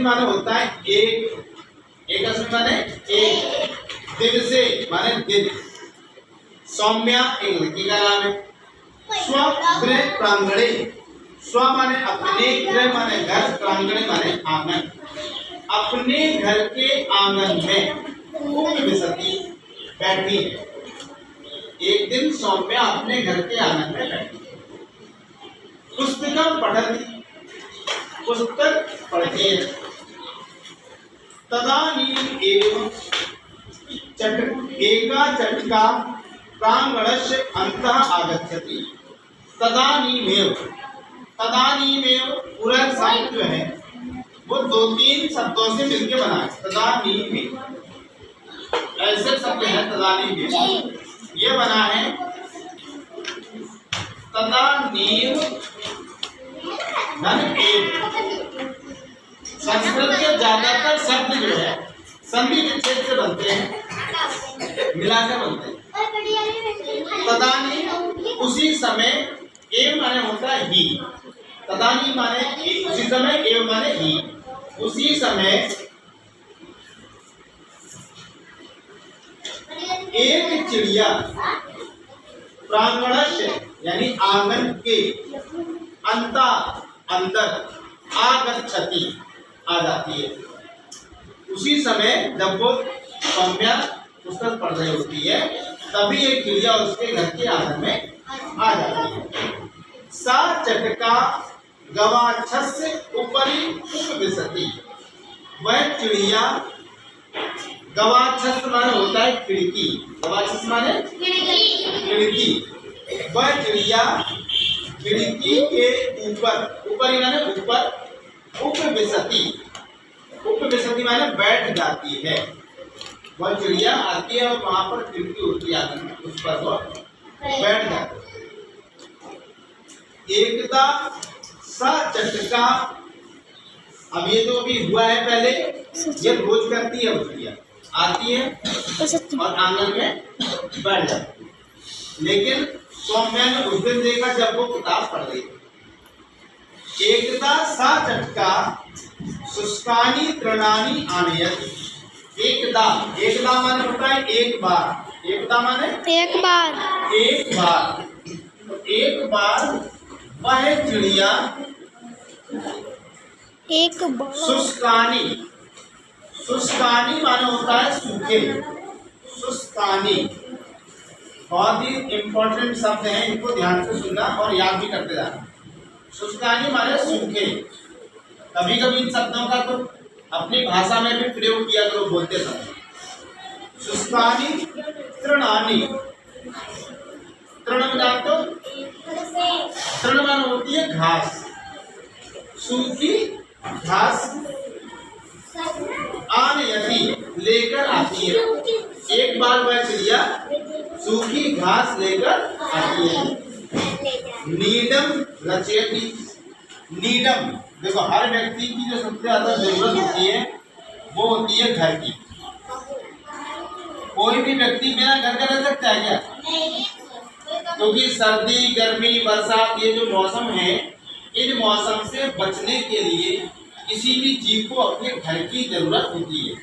माने होता है एक, एकस्मिन माने एक, दिवसे माने दिन, सौम्या एक लड़की का नाम है। स्वगृह प्रांगणे, स्व माने अपने, गृह माने घर, प्रांगणे माने आंगन। अपने घर के आंगन में उपविशति बैठी है। एक दिन सौम्या अपने घर के आंगन में बैठी, पुस्तकं पठति, पुस्तक पढ़ती है। तदानीम् एव एका चटका प्रांगणस्य अन्तः आगच्छति। तदानीमेव, तदानीमेव पूरा शब्द जो है वो 2-3 शब्दों से मिलकर बना है। तदानीमेव ऐसे शब्द है, तदानीमेव ये बना है। तदानीव संस्कृत के ज्यादातर शब्द जो है संधि विच्छेद से बनते हैं, मिलाकर बनते हैं। तदानी उसी समय, एव माने होता है ही, तदानी माने उसी समय, एव माने ही, उसी समय एक चिड़िया प्रांगणस्य यानी आंगन के अंता अंदर आगच्छति आ जाती है। उसी समय जब वो सौम्या पुस्तक पढ़ रही होती है तभी एक चिड़िया उसके घर के आंगन में आ जाती है। सा चटका गवाक्षस्य उपरि उपविशति, वह चिड़िया, गवाक्षस्य माने होता है खिड़की, गवाक्षस्य माने खिड़की, वह चिड़िया खिड़की के ऊपर, ऊपर माने ऊपर, उपविशति, उपविशति माने बैठ जाती है। वह चिड़िया आती है और वहां पर खिड़की होती है, उस पर वो बैठ जाती है। एकदा सा चटका, अब ये जो भी हुआ है पहले, ये रोज करती है, चिड़िया आती है और आंगन में बैठ जाती है। लेकिन सौम्या ने उस दिन देखा जब वो किताब पढ़ रही थी। एकदा सा चटका शुष्कानि तृणानि आनयति, एकदा, एकदा माने होता है एक बार, एकदा माने एक बार, एक बार, एक बार वह चिड़िया एक बार, शुष्कानि, शुष्कानि माने होता है सूखे, शुष्कानि बहुत ही इंपॉर्टेंट शब्द है, इनको ध्यान से सुनना और याद भी करते जाना। शुष्कानि माने सूखे। कभी कभी इन शब्दों का तो अपनी भाषा में भी प्रयोग किया करो बोलते समय। शुष्कानि तृणानि, तृण जानते हो, तृण माने होती है घास, सूखी घास, आनयति लेकर आती है। एक बार वह चिड़िया सूखी घास लेकर आती है। नीडम रचयति, नीडम देखो हर व्यक्ति की जो सबसे ज्यादा जरूरत होती है वो होती है घर की। कोई भी व्यक्ति बिना घर का रह सकता है क्या? क्योंकि सर्दी, गर्मी, बरसात ये जो मौसम है, इन मौसम से बचने के लिए किसी भी जीव को अपने घर की जरूरत होती है।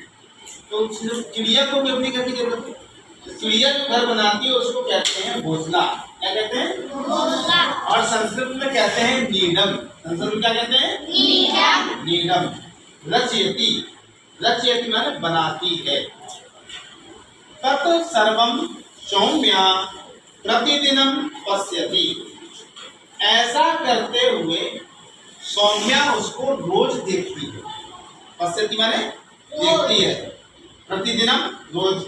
तो चिड़िया को भी अपने घर की जरूरत है। चिड़िया जो घर बनाती है उसको कहते हैं घोंसला। क्या कहते हैं? घोंसला। और संस्कृत में कहते हैं नीडम। संस्कृत में क्या कहते हैं? नीडम। नीडम। रचयति, रचयति माने बनाती है। तत् सर्वं सौम्या प्रतिदिनं पश्यति, ऐसा करते हुए सौम्या उसको रोज देखती है। पश्यति माने देखती है, प्रतिदिनम रोज,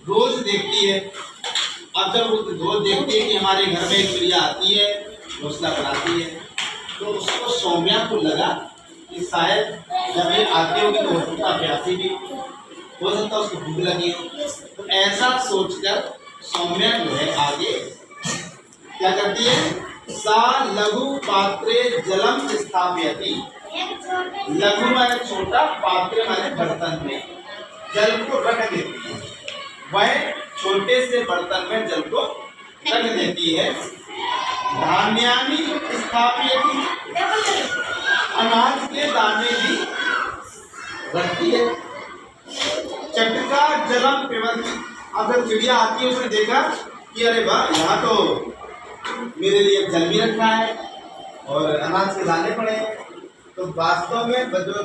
रोज देखती है। अब जब रोज देखती है कि हमारे घर में एक चिड़िया आती है, घोंसला बनाती है, तो उसको सौम्या को लगा कि शायद जब ये आती होगी तो हो सकता प्यासी भी हो सकता है, उसको भूख लगी। तो ऐसा सोचकर सौम्या जो है आगे क्या करती है? सा लघु पात्रे जलम स्थापयति, लघु माने छोटा, पात्रे माने बर्तन में जल को रख देती है। वह छोटे से बर्तन में जल को रख देती है। धान्यानि स्थापयति, अनाज के दाने भी रखती है। चटका जलम पिबंती, अब जब चिड़िया आती है उसने देखा कि अरे वाह, यहाँ तो मेरे लिए जल भी रखा है और अनाज के दाने पड़े हैं। तो वास्तव में जो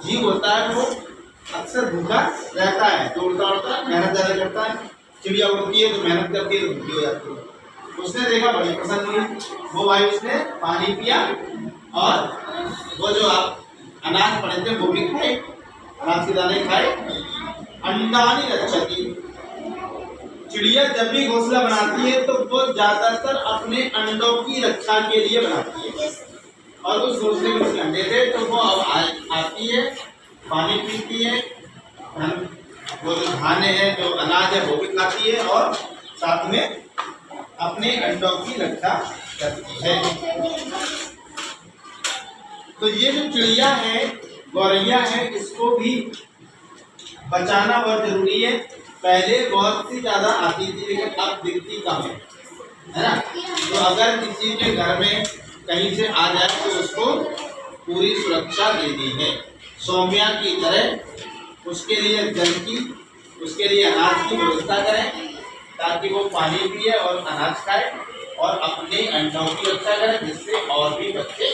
जीव होता है वो अक्सर भूखा रहता है, दौड़ता उड़ता मेहनत ज्यादा करता है। चिड़िया उड़ती है तो मेहनत करती है तो भूखी हो जाती है। उसने देखा, बड़ी पसंद हुई वो भाई, उसने पानी पिया और वो जो अनाज पड़े थे वो भी खाए, अनाज के दाने खाए। अंडानी रक्षती, चिड़िया जब भी घोंसला बनाती है तो वो ज्यादातर अपने अंडों की रक्षा के लिए बनाती है और उस घोंसले में उसके अंडे थे। तो वो अब आती है, पानी पीती है, वो जो धान्य है, जो अनाज है वो भी खाती है और साथ में अपने अंडों की रक्षा करती है। तो ये जो चिड़िया है, गौरैया है, इसको भी बचाना बहुत जरूरी है। पहले बहुत सी ज्यादा आती थी लेकिन अब दिखती कम है ना। तो अगर किसी के घर में कहीं से आ जाए तो उसको पूरी सुरक्षा देनी है, सौम्या की तरह। उसके लिए जल की, उसके लिए अनाज की व्यवस्था करें ताकि वो पानी पिए और अनाज खाए और अपने अंडों की रक्षा करें, जिससे और भी बच्चे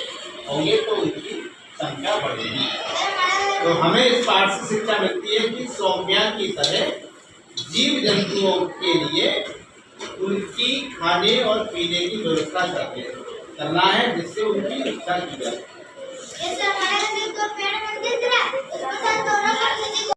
होंगे तो उनकी संख्या बढ़ेगी। तो हमें इस पाठ से शिक्षा मिलती है कि सौम्या की तरह जीव जंतुओं के लिए उनकी खाने और पीने की व्यवस्था करना है, जिससे उनकी रक्षा की जाए।